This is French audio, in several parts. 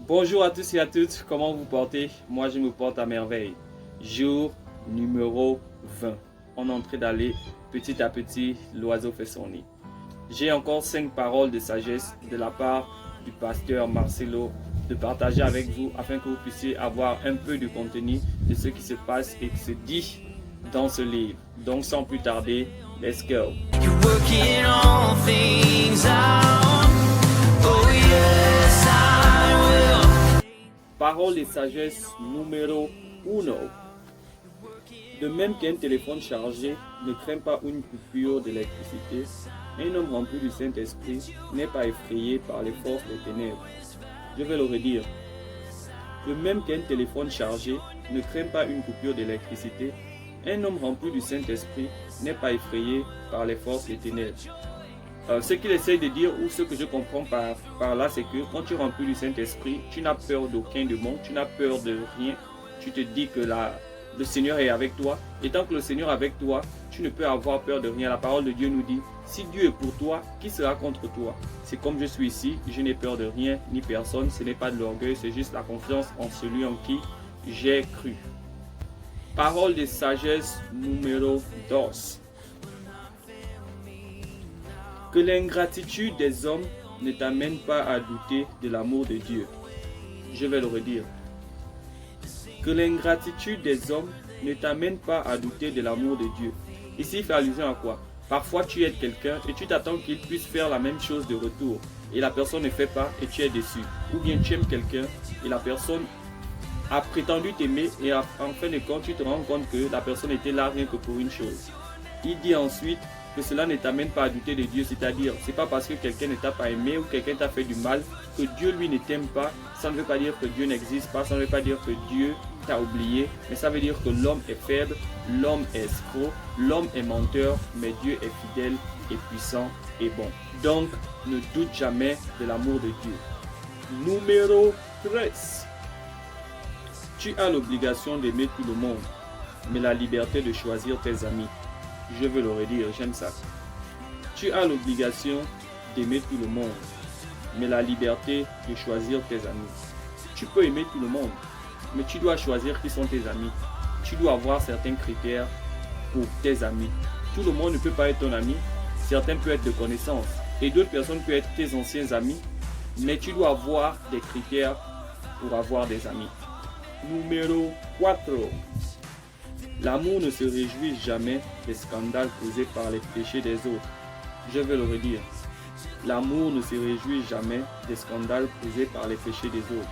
Bonjour à tous et à toutes, comment vous portez? Moi je me porte à merveille. Jour numéro 20. On est en train d'aller petit à petit, l'oiseau fait son nid. J'ai encore 5 paroles de sagesse de la part du pasteur Marcelo de partager avec vous afin que vous puissiez avoir un peu de contenu de ce qui se passe et qui se dit dans ce livre. Donc sans plus tarder, let's go. Parole de sagesse numéro 1. De même qu'un téléphone chargé ne craint pas une coupure d'électricité, un homme rempli du Saint-Esprit n'est pas effrayé par les forces des ténèbres. Je vais le redire. De même qu'un téléphone chargé ne craint pas une coupure d'électricité, un homme rempli du Saint-Esprit n'est pas effrayé par les forces des ténèbres. Ce qu'il essaie de dire, ou ce que je comprends par là, c'est que quand tu es rempli du Saint-Esprit, tu n'as peur d'aucun démon, tu n'as peur de rien. Tu te dis que le Seigneur est avec toi. Et tant que le Seigneur est avec toi, tu ne peux avoir peur de rien. La parole de Dieu nous dit, si Dieu est pour toi, qui sera contre toi? C'est comme je suis ici, je n'ai peur de rien ni personne. Ce n'est pas de l'orgueil, c'est juste la confiance en celui en qui j'ai cru. Parole de sagesse numéro 2. Que l'ingratitude des hommes ne t'amène pas à douter de l'amour de Dieu. Je vais le redire. Que l'ingratitude des hommes ne t'amène pas à douter de l'amour de Dieu. Ici, il fait allusion à quoi? Parfois, tu aides quelqu'un et tu t'attends qu'il puisse faire la même chose de retour. Et la personne ne fait pas et tu es déçu. Ou bien tu aimes quelqu'un et la personne a prétendu t'aimer et en fin de compte, tu te rends compte que la personne était là rien que pour une chose. Il dit ensuite que cela ne t'amène pas à douter de Dieu, c'est-à-dire, c'est pas parce que quelqu'un ne t'a pas aimé ou quelqu'un t'a fait du mal que Dieu lui ne t'aime pas. Ça ne veut pas dire que Dieu n'existe pas, ça ne veut pas dire que Dieu t'a oublié, mais ça veut dire que l'homme est faible, l'homme est escroc, l'homme est menteur, mais Dieu est fidèle et puissant et bon. Donc, ne doute jamais de l'amour de Dieu. Numéro 13. Tu as l'obligation d'aimer tout le monde, mais la liberté de choisir tes amis. Je veux le redire, j'aime ça. Tu as l'obligation d'aimer tout le monde, mais la liberté de choisir tes amis. Tu peux aimer tout le monde, mais tu dois choisir qui sont tes amis. Tu dois avoir certains critères pour tes amis. Tout le monde ne peut pas être ton ami. Certains peuvent être de connaissance et d'autres personnes peuvent être tes anciens amis, mais tu dois avoir des critères pour avoir des amis. Numéro 4. L'amour ne se réjouit jamais des scandales causés par les péchés des autres. Je vais le redire. L'amour ne se réjouit jamais des scandales causés par les péchés des autres.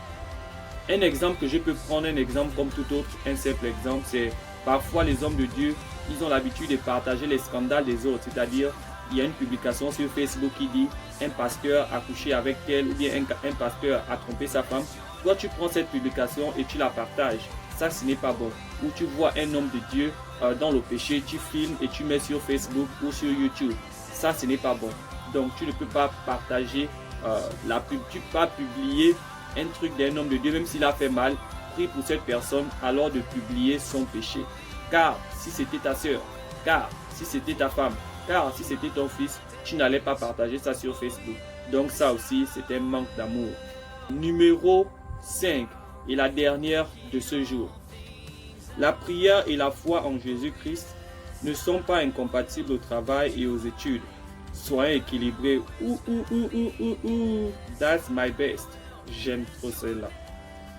Un exemple que je peux prendre, un exemple comme tout autre, un simple exemple, c'est parfois les hommes de Dieu, ils ont l'habitude de partager les scandales des autres. C'est-à-dire, il y a une publication sur Facebook qui dit un pasteur a couché avec tel ou bien un pasteur a trompé sa femme. Toi, tu prends cette publication et tu la partages. Ça, ce n'est pas bon. Ou tu vois un homme de Dieu dans le péché, tu filmes et tu mets sur Facebook ou sur YouTube. Ça, ce n'est pas bon. Donc, tu ne peux pas partager tu ne peux pas publier un truc d'un homme de Dieu, même s'il a fait mal. Prie pour cette personne alors de publier son péché. Car si c'était ta soeur, car si c'était ta femme, car si c'était ton fils, tu n'allais pas partager ça sur Facebook. Donc, ça aussi, c'est un manque d'amour. Numéro 5. Et la dernière de ce jour. La prière et la foi en Jésus-Christ ne sont pas incompatibles au travail et aux études. Soyez équilibrés. That's my best. J'aime trop cela.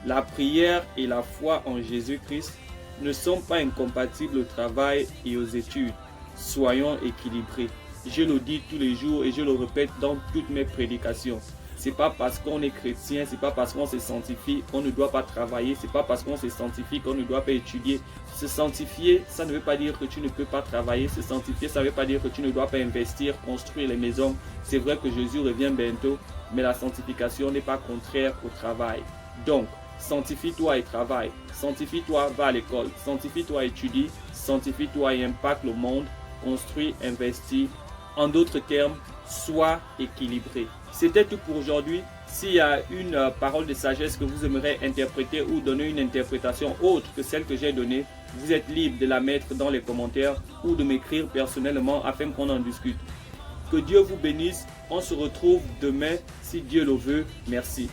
La prière et la foi en Jésus-Christ ne sont pas incompatibles au travail et aux études. Soyons équilibrés. Je le dis tous les jours et je le répète dans toutes mes prédications. C'est pas parce qu'on est chrétien, c'est pas parce qu'on se sanctifie qu'on ne doit pas travailler, c'est pas parce qu'on se sanctifie qu'on ne doit pas étudier. Se sanctifier, ça ne veut pas dire que tu ne peux pas travailler. Se sanctifier, ça ne veut pas dire que tu ne dois pas investir, construire les maisons. C'est vrai que Jésus revient bientôt, mais la sanctification n'est pas contraire au travail. Donc, sanctifie-toi et travaille. Sanctifie-toi, va à l'école. Sanctifie-toi, étudie. Sanctifie-toi et impacte le monde. Construis, investis. En d'autres termes, sois équilibré. C'était tout pour aujourd'hui. S'il y a une parole de sagesse que vous aimeriez interpréter ou donner une interprétation autre que celle que j'ai donnée, vous êtes libre de la mettre dans les commentaires ou de m'écrire personnellement afin qu'on en discute. Que Dieu vous bénisse. On se retrouve demain si Dieu le veut. Merci.